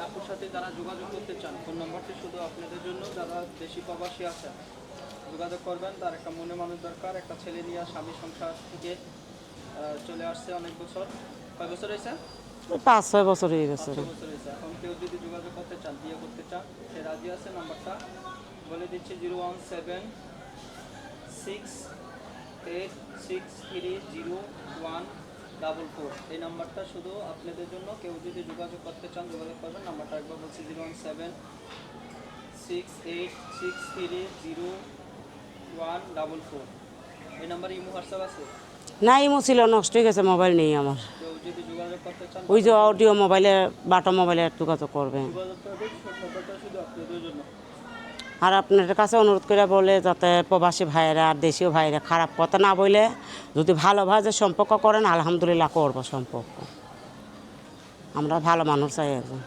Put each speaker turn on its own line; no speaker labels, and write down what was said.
আপুর সাথে যারা যোগাযোগ করতে চান, ফোন নাম্বারটি শুধু আপনাদের জন্য, যারা দেশি প্রবাসী আছেন যোগাযোগ করবেন। তার একটা মনে মানুষ দরকার, একটা ছেলে নিয়ে স্বামী সংসার থেকে চলে আসছে অনেক বছর। কয় বছর হয়েছে?
5-6 বছর হয়ে গেছে।
5-6 বছর হয়েছে। এখন কেউ যদি যোগাযোগ করতে চান, বিয়ে করতে চান, সে রাজি আছে। নাম্বারটা বলে দিচ্ছি 01768630144। এই নাম্বারটা শুধু আপনাদের জন্য। কেউ যদি যোগাযোগ করতে চান যোগাযোগ করবেন। নাম্বারটা একবার বলছি 01768630144। এই নাম্বারে ইমো হোয়াটসঅ্যাপ আছে?
না, ইমো ছিল, নষ্ট হয়ে গেছে, মোবাইল নেই আমার।
কেউ যদি যোগাযোগ করতে চান
ওই যে অডিও মোবাইলে, বাটা মোবাইলে যোগাযোগ করবেন।
যোগাযোগ করবেন। নাম্বারটা শুধু আপনাদের জন্য।
আর আপনাদের কাছে অনুরোধ করে বলে, যাতে প্রবাসী ভাইয়েরা আর দেশীয় ভাইয়েরা খারাপ কথা না বলে, যদি ভালোভাবে সম্পর্ক করেন, আলহামদুলিল্লাহ করবো সম্পর্ক। আমরা ভালো মানুষ চাই একজন।